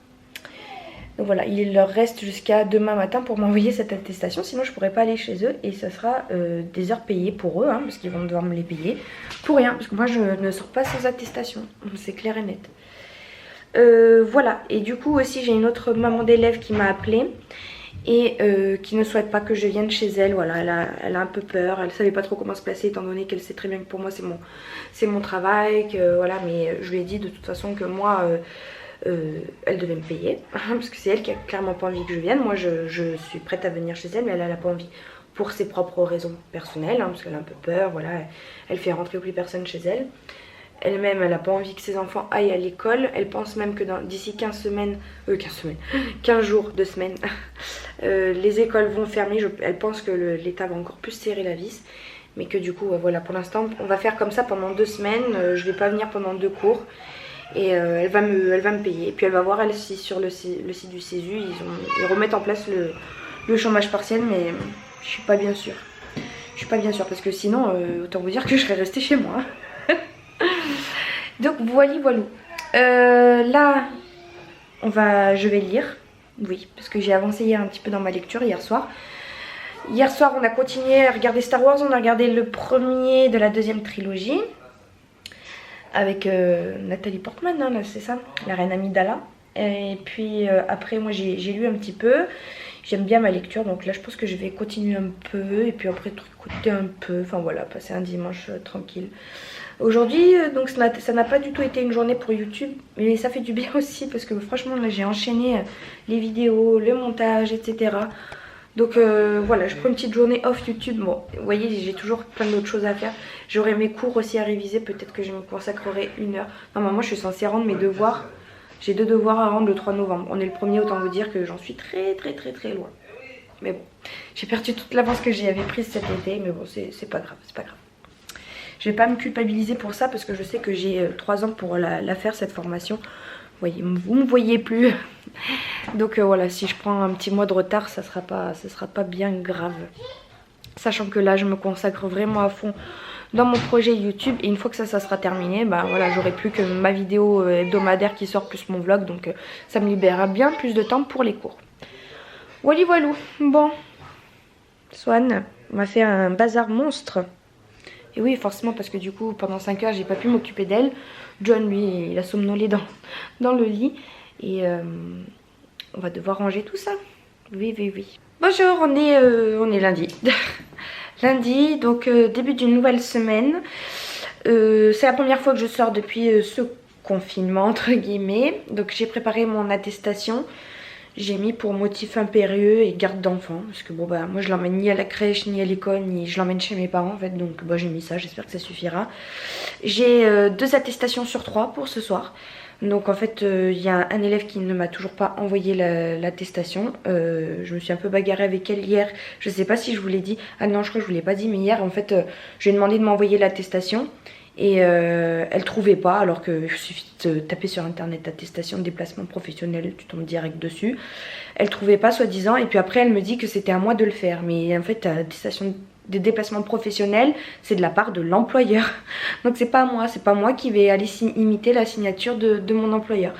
S1: Donc voilà, il leur reste jusqu'à demain matin pour m'envoyer cette attestation. Sinon je pourrais pas aller chez eux et ça sera des heures payées pour eux, hein, parce qu'ils vont devoir me les payer. Pour rien, parce que moi je ne sors pas sans attestation. C'est clair et net. Voilà, et du coup aussi j'ai une autre maman d'élève qui m'a appelée. Et qui ne souhaite pas que je vienne chez elle. Voilà, elle a un peu peur, elle savait pas trop comment se placer étant donné qu'elle sait très bien que pour moi c'est mon travail, que, voilà, mais je lui ai dit de toute façon que moi elle devait me payer parce que c'est elle qui a clairement pas envie que je vienne. Moi je suis prête à venir chez elle, mais elle a pas envie pour ses propres raisons personnelles, hein, parce qu'elle a un peu peur. Voilà, elle fait rentrer plus personne chez elle. Elle-même, elle n'a pas envie que ses enfants aillent à l'école. Elle pense même que d'ici 15 jours, 2 semaines, les écoles vont fermer. Elle pense que l'État va encore plus serrer la vis. Mais que du coup, voilà, pour l'instant, on va faire comme ça pendant 2 semaines. Je ne vais pas venir pendant 2 cours. Et elle va me payer. Et puis elle va voir, elle aussi, sur le site du CESU, ils remettent en place le chômage partiel. Mais je suis pas bien sûre. Je suis pas bien sûre parce que sinon, autant vous dire que je serais restée chez moi. Donc voilà. Là, je vais lire. Oui, parce que j'ai avancé hier un petit peu dans ma lecture hier soir. Hier soir, on a continué à regarder Star Wars. On a regardé le premier de la deuxième trilogie. Avec Nathalie Portman, hein, c'est ça, la reine Amidala. Et puis après, moi j'ai lu un petit peu. J'aime bien ma lecture, donc là je pense que je vais continuer un peu. Et puis après, écouter un peu. Enfin voilà, passer un dimanche tranquille. Aujourd'hui, donc ça n'a pas du tout été une journée pour YouTube, mais ça fait du bien aussi parce que franchement là j'ai enchaîné les vidéos, le montage, etc. Donc voilà, je prends une petite journée off YouTube. Bon, vous voyez, j'ai toujours plein d'autres choses à faire. J'aurai mes cours aussi à réviser, peut-être que je me consacrerai 1 heure. Normalement, je suis censée rendre mes devoirs. J'ai 2 devoirs à rendre le 3 novembre. On est le premier, autant vous dire que j'en suis très loin. Mais bon, j'ai perdu toute l'avance que j'y avais prise cet été, mais bon, c'est pas grave, c'est pas grave. Je vais pas me culpabiliser pour ça parce que je sais que j'ai 3 ans pour la faire cette formation. Vous me voyez plus. Donc voilà, si je prends un petit mois de retard, ça sera pas bien grave. Sachant que là, je me consacre vraiment à fond dans mon projet YouTube. Et une fois que ça sera terminé, bah voilà, j'aurai plus que ma vidéo hebdomadaire qui sort plus mon vlog. Donc ça me libérera bien plus de temps pour les cours. Voilà, voilou. Bon, Swan m'a fait un bazar monstre. Et oui, forcément, parce que du coup, pendant 5 heures, j'ai pas pu m'occuper d'elle. John, lui, il a somnolé dans le lit. Et on va devoir ranger tout ça. Oui. Bonjour, on est lundi. Lundi, donc début d'une nouvelle semaine. C'est la première fois que je sors depuis ce confinement, entre guillemets. Donc j'ai préparé mon attestation. J'ai mis pour motif impérieux et garde d'enfant. Parce que bon bah moi je l'emmène ni à la crèche, ni à l'école, ni je l'emmène chez mes parents en fait. Donc bah j'ai mis ça, j'espère que ça suffira. J'ai 2 attestations sur 3 pour ce soir. Donc en fait il y a un élève qui ne m'a toujours pas envoyé l'attestation. Je me suis un peu bagarrée avec elle hier. Je sais pas si je vous l'ai dit. Ah non, je crois que je vous l'ai pas dit, mais hier en fait je lui ai demandé de m'envoyer l'attestation. Et elle trouvait pas, alors qu'il suffit de taper sur internet attestation de déplacement professionnel, tu tombes direct dessus. Elle trouvait pas soi-disant, et puis après elle me dit que c'était à moi de le faire. Mais en fait attestation de déplacement professionnel, c'est de la part de l'employeur. Donc c'est pas moi qui vais aller imiter la signature de mon employeur.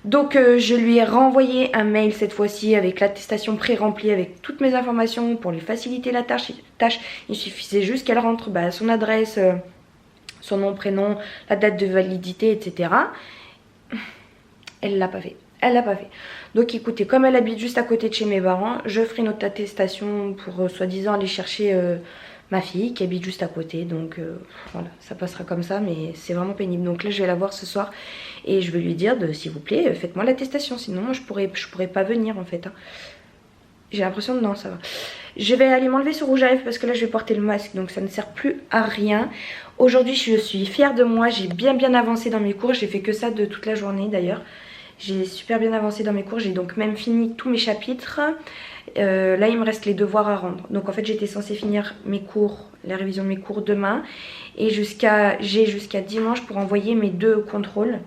S1: Donc je lui ai renvoyé un mail cette fois-ci avec l'attestation pré-remplie avec toutes mes informations pour lui faciliter la tâche. Il suffisait juste qu'elle rentre son adresse, son nom, prénom, la date de validité, etc. Elle l'a pas fait. Donc écoutez, comme elle habite juste à côté de chez mes parents, je ferai une autre attestation pour soi-disant aller chercher ma fille qui habite juste à côté. Donc voilà, ça passera comme ça, mais c'est vraiment pénible. Donc là je vais la voir ce soir et je vais lui dire s'il vous plaît, faites-moi l'attestation. Sinon moi je pourrais pas venir en fait. J'ai l'impression de non, ça va. Je vais aller m'enlever ce rouge à lèvres parce que là je vais porter le masque, donc ça ne sert plus à rien. Aujourd'hui je suis fière de moi, j'ai bien avancé dans mes cours. J'ai fait que ça de toute la journée d'ailleurs. J'ai super bien avancé dans mes cours, j'ai donc même fini tous mes chapitres. Là il me reste les devoirs à rendre. Donc en fait j'étais censée finir mes cours, la révision de mes cours demain. Et j'ai jusqu'à dimanche pour envoyer mes 2 contrôles.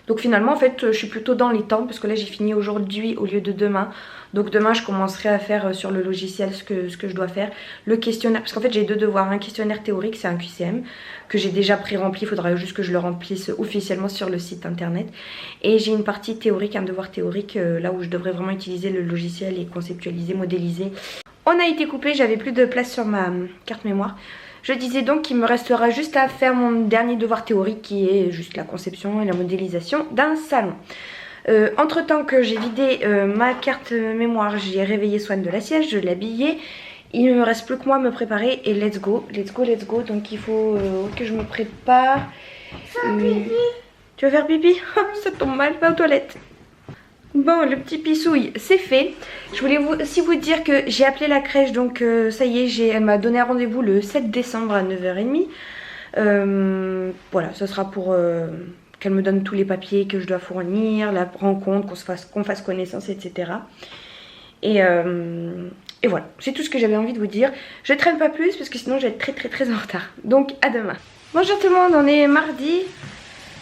S1: Donc finalement en fait je suis plutôt dans les temps parce que là j'ai fini aujourd'hui au lieu de demain. Donc demain je commencerai à faire sur le logiciel ce que je dois faire. Le questionnaire, parce qu'en fait j'ai 2 devoirs. Un questionnaire théorique, c'est un QCM que j'ai déjà pré-rempli. Il faudra juste que je le remplisse officiellement sur le site internet. Et j'ai une partie théorique, un devoir théorique là où je devrais vraiment utiliser le logiciel et conceptualiser, modéliser. On a été coupé, j'avais plus de place sur ma carte mémoire. Je disais donc qu'il me restera juste à faire mon dernier devoir théorique qui est juste la conception et la modélisation d'un salon. Entre temps que j'ai vidé ma carte mémoire, j'ai réveillé Swan de la sieste, je l'ai habillée. Il ne me reste plus que moi à me préparer et let's go. Donc il faut que je me prépare. Tu vas faire pipi? Ça tombe mal, va aux toilettes. Bon, le petit pissouille, c'est fait. Je voulais aussi vous dire que j'ai appelé la crèche, donc ça y est, elle m'a donné un rendez-vous le 7 décembre à 9h30. Voilà, ce sera pour qu'elle me donne tous les papiers que je dois fournir, la rencontre, qu'on fasse connaissance, etc. Et voilà, c'est tout ce que j'avais envie de vous dire. Je traîne pas plus parce que sinon je vais être très en retard. Donc à demain. Bonjour tout le monde, on est mardi.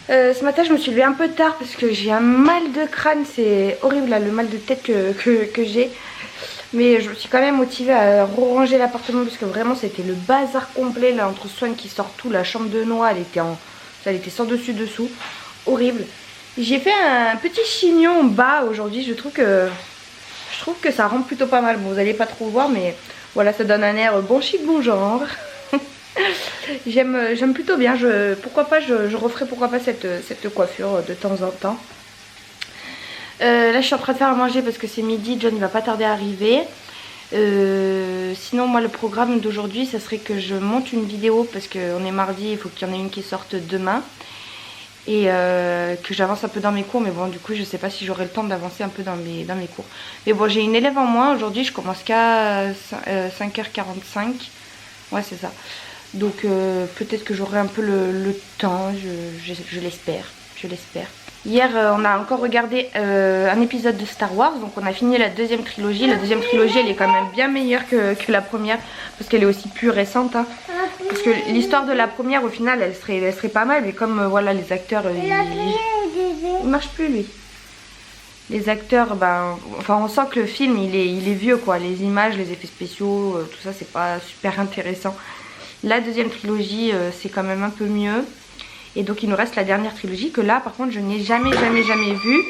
S1: Ce matin je me suis levée un peu tard parce que j'ai un mal de crâne, c'est horrible là, le mal de tête que j'ai. Mais je me suis quand même motivée à ranger l'appartement parce que vraiment c'était le bazar complet là, entre Swan qui sort tout, la chambre de Noah elle était sans dessus dessous, horrible. J'ai fait un petit chignon bas aujourd'hui, je trouve que ça rend plutôt pas mal. Bon, vous allez pas trop voir, mais voilà, ça donne un air bon chic, bon genre. J'aime plutôt bien. Pourquoi pas, je referai pourquoi pas cette coiffure de temps en temps. Là, je suis en train de faire à manger parce que c'est midi. John, il va pas tarder à arriver. Sinon, moi, le programme d'aujourd'hui, ça serait que je monte une vidéo parce qu'on est mardi. Il faut qu'il y en ait une qui sorte demain. Et que j'avance un peu dans mes cours, mais bon, du coup je sais pas si j'aurai le temps d'avancer un peu dans mes cours. Mais bon, j'ai une élève en moins aujourd'hui, je commence qu'à 5h45. Ouais, c'est ça. Donc peut-être que j'aurai un peu le temps, je l'espère. Hier on a encore regardé un épisode de Star Wars, donc on a fini la deuxième trilogie. La deuxième trilogie elle est quand même bien meilleure que la première, parce qu'elle est aussi plus récente, hein. Parce que l'histoire de la première au final elle serait pas mal, mais comme voilà les acteurs il marche plus lui. Les acteurs, ben, enfin on sent que le film il est vieux quoi, les images, les effets spéciaux, tout ça c'est pas super intéressant. La deuxième trilogie c'est quand même un peu mieux. Et donc il nous reste la dernière trilogie que là par contre je n'ai jamais vue.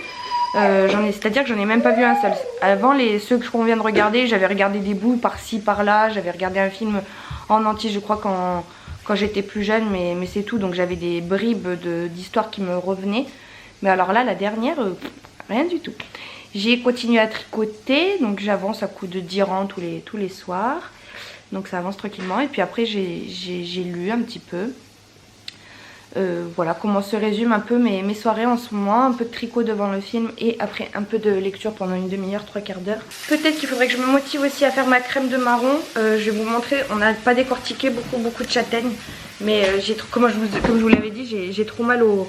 S1: C'est-à-dire que j'en ai même pas vu un seul. Avant ceux qu'on vient de regarder, j'avais regardé des bouts par-ci par-là. J'avais regardé un film en entier je crois quand j'étais plus jeune, mais c'est tout. Donc j'avais des bribes d'histoires qui me revenaient. Mais alors là la dernière, rien du tout. J'ai continué à tricoter, donc j'avance à coup de 10 rangs tous les soirs. Donc ça avance tranquillement. Et puis après j'ai lu un petit peu. Voilà comment se résument un peu mes soirées en ce moment. Un peu de tricot devant le film et après un peu de lecture pendant une demi-heure, 3/4 d'heure. Peut-être qu'il faudrait que je me motive aussi à faire ma crème de marron. Je vais vous montrer, on n'a pas décortiqué beaucoup de châtaignes. Mais comme je vous l'avais dit, j'ai trop mal aux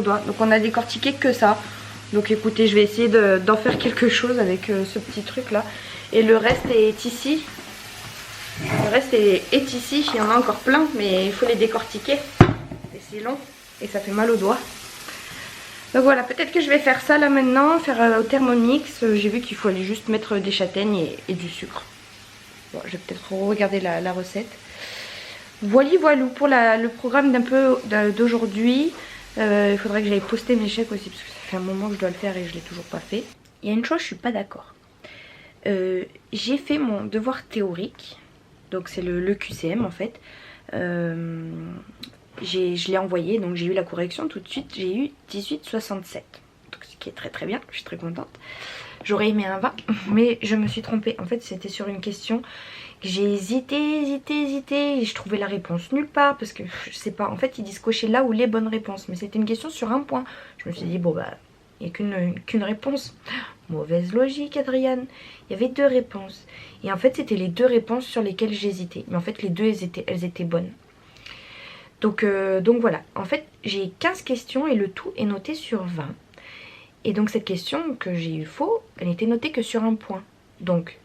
S1: doigts. Donc on a décortiqué que ça. Donc écoutez, je vais essayer d'en faire quelque chose avec ce petit truc là. Et le reste est ici. Le reste est ici, il y en a encore plein, mais il faut les décortiquer. C'est long et ça fait mal aux doigts. Donc voilà, peut-être que je vais faire ça là maintenant, faire au Thermomix. J'ai vu qu'il faut aller juste mettre des châtaignes et du sucre. Bon, je vais peut-être regarder la recette. Voilà pour le programme d'aujourd'hui. Il faudrait que j'aille poster mes chèques aussi parce que ça fait un moment que je dois le faire et je ne l'ai toujours pas fait. Il y a une chose, je suis pas d'accord. J'ai fait mon devoir théorique. Donc c'est le QCM en fait. Je l'ai envoyé, donc j'ai eu la correction tout de suite, j'ai eu 18,67. Donc ce qui est très bien, je suis très contente. J'aurais aimé un 20, mais je me suis trompée. En fait c'était sur une question que j'ai hésité et je trouvais la réponse nulle part. Parce que je sais pas, en fait ils disent cocher là où les bonnes réponses. Mais c'était une question sur un point. Je me suis dit bon bah il n'y a qu'une réponse. Mauvaise logique Adriane. Il y avait 2 réponses. Et en fait c'était les 2 réponses sur lesquelles j'hésitais. Mais en fait les 2 elles étaient bonnes. Donc voilà, en fait j'ai 15 questions et le tout est noté sur 20. Et donc cette question que j'ai eu faux, elle n'était notée que sur un point. Donc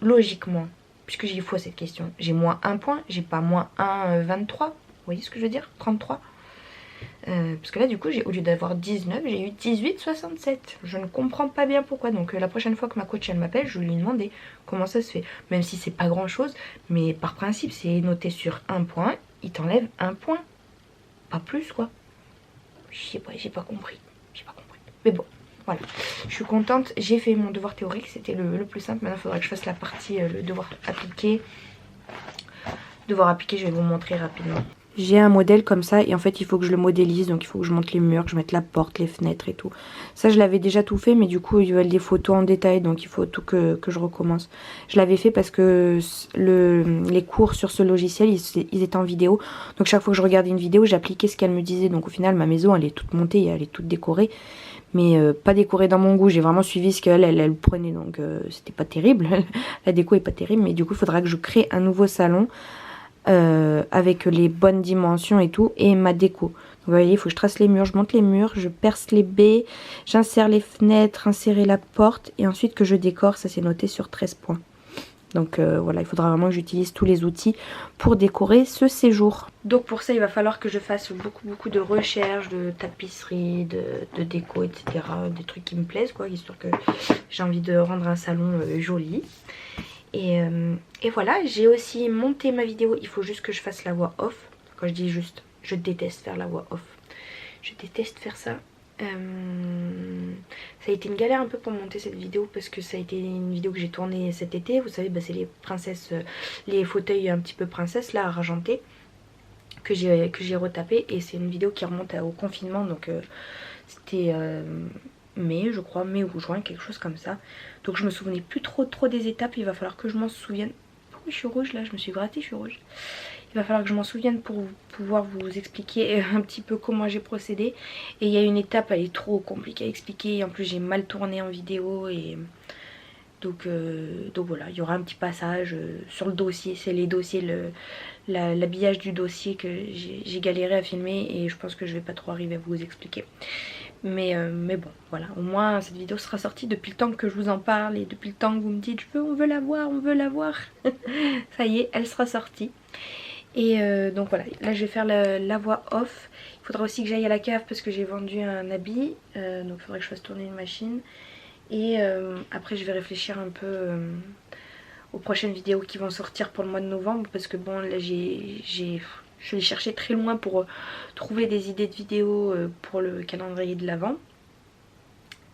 S1: logiquement, puisque j'ai eu faux cette question, j'ai moins 1 point, j'ai pas moins 1, 23. Vous voyez ce que je veux dire? 33. Parce que là du coup au lieu d'avoir 19, j'ai eu 18,67. Je ne comprends pas bien pourquoi. Donc la prochaine fois que ma coach elle m'appelle, je vais lui demander comment ça se fait. Même si c'est pas grand chose, mais par principe c'est noté sur 1 point. Il t'enlève 1 point, pas plus quoi. Je sais pas, j'ai pas compris. Mais bon, voilà. Je suis contente, j'ai fait mon devoir théorique, c'était le plus simple. Maintenant il faudra que je fasse la partie, le devoir appliqué. Devoir appliqué, je vais vous montrer rapidement. J'ai un modèle comme ça et en fait il faut que je le modélise. Donc il faut que je monte les murs, que je mette la porte, les fenêtres et tout. Ça je l'avais déjà tout fait, mais du coup ils veulent des photos en détail. Donc il faut tout que je recommence. Je l'avais fait parce que les cours sur ce logiciel ils étaient en vidéo. Donc chaque fois que je regardais une vidéo j'appliquais ce qu'elle me disait. Donc au final ma maison elle est toute montée, elle est toute décorée. Mais pas décorée dans mon goût. J'ai vraiment suivi ce qu'elle elle prenait. Donc c'était pas terrible. La déco est pas terrible. Mais du coup il faudra que je crée un nouveau salon. Avec les bonnes dimensions et tout, et ma déco. Donc, vous voyez, il faut que je trace les murs, je monte les murs, je perce les baies, j'insère les fenêtres, insérer la porte, et ensuite que je décore. Ça c'est noté sur 13 points. Donc voilà, il faudra vraiment que j'utilise tous les outils pour décorer ce séjour. Donc pour ça il va falloir que je fasse beaucoup de recherches, de tapisserie, de déco, etc. Des trucs qui me plaisent quoi, histoire que j'ai envie de rendre un salon joli. Et voilà, j'ai aussi monté ma vidéo. Il faut juste que je fasse la voix off. Quand je dis juste, je déteste faire la voix off. Je déteste faire ça. Ça a été une galère un peu pour monter cette vidéo parce que ça a été une vidéo que j'ai tournée cet été. Vous savez, bah, c'est les princesses, les fauteuils un petit peu princesses là, argentés, que j'ai retapé. Et c'est une vidéo qui remonte au confinement, donc c'était mai, je crois, mai ou juin, quelque chose comme ça. Donc je me souvenais plus trop des étapes, il va falloir que je m'en souvienne. Pourquoi je suis rouge là? Je me suis grattée, je suis rouge. Il va falloir que je m'en souvienne pour pouvoir vous expliquer un petit peu comment j'ai procédé. Et il y a une étape, elle est trop compliquée à expliquer. En plus j'ai mal tourné en vidéo. Et donc voilà, il y aura un petit passage sur le dossier. C'est les dossiers, l'habillage du dossier que j'ai galéré à filmer. Et je pense que je vais pas trop arriver à vous expliquer. Mais bon, voilà, au moins cette vidéo sera sortie depuis le temps que je vous en parle. Et depuis le temps que vous me dites on veut la voir, on veut la voir. Ça y est, elle sera sortie. Et donc voilà, là je vais faire la voix off. Il faudra aussi que j'aille à la cave parce que j'ai vendu un habit. Donc il faudrait que je fasse tourner une machine. Et après je vais réfléchir un peu aux prochaines vidéos qui vont sortir pour le mois de novembre. Parce que bon, là je vais chercher très loin pour trouver des idées de vidéos pour le calendrier de l'Avent.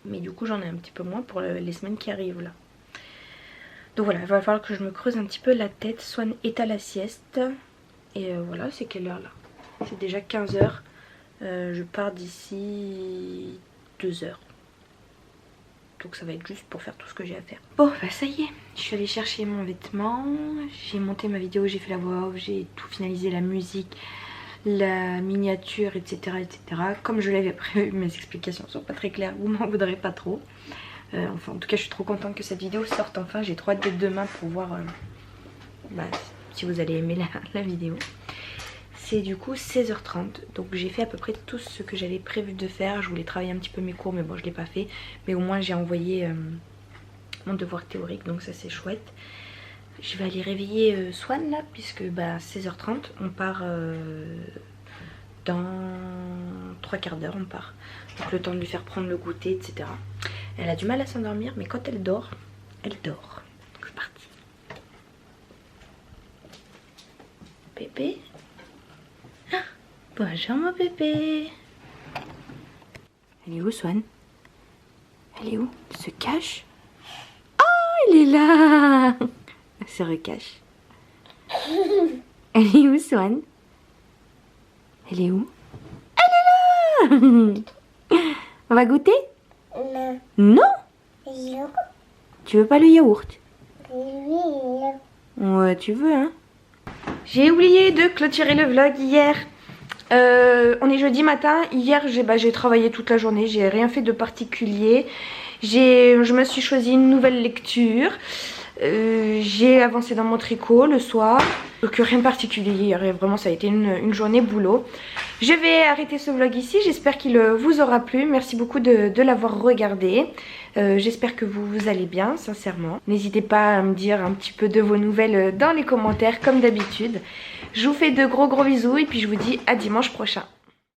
S1: Mais du coup j'en ai un petit peu moins pour les semaines qui arrivent là. Donc voilà, il va falloir que je me creuse un petit peu la tête. Swan est à la sieste. Et voilà, c'est quelle heure là? C'est déjà 15 h. Je pars d'ici 2 h. Donc ça va être juste pour faire tout ce que j'ai à faire. Bon bah ça y est, je suis allée chercher mon vêtement. J'ai monté ma vidéo, j'ai fait la voix off, j'ai tout finalisé, la musique, la miniature, etc. etc. Comme je l'avais prévu, mes explications sont pas très claires, vous m'en voudrez pas trop. Enfin en tout cas je suis trop contente que cette vidéo sorte enfin. J'ai trop hâte d'être demain pour voir si vous allez aimer la vidéo. C'est du coup 16h30, donc j'ai fait à peu près tout ce que j'avais prévu de faire. Je voulais travailler un petit peu mes cours mais bon je l'ai pas fait. Mais au moins j'ai envoyé mon devoir théorique, donc ça c'est chouette. Je vais aller réveiller Swan là puisque 16h30 on part dans 3/4 d'heure on part. Donc le temps de lui faire prendre le goûter, etc. Elle a du mal à s'endormir mais quand elle dort, elle dort. Donc c'est parti. Pépé. Ah, bonjour mon bébé. Elle est où Swan? Elle est où? Elle se cache? Oh, elle est là. Elle se recache. Elle est où Swan? Elle est où? Elle est là. On va goûter?
S3: Non.
S1: Non?
S3: Non.
S1: Tu veux pas le yaourt?
S3: Oui.
S1: Ouais, tu veux hein. J'ai oublié de clôturer le vlog hier. On est jeudi matin. Hier j'ai travaillé toute la journée. J'ai rien fait de particulier. Je me suis choisi une nouvelle lecture. J'ai avancé dans mon tricot le soir. Donc rien de particulier hier. Vraiment ça a été une journée boulot. Je vais arrêter ce vlog ici. J'espère qu'il vous aura plu. Merci beaucoup de l'avoir regardé. J'espère que vous allez bien, sincèrement. N'hésitez pas à me dire un petit peu de vos nouvelles dans les commentaires comme d'habitude. Je vous fais de gros bisous et puis je vous dis à dimanche prochain.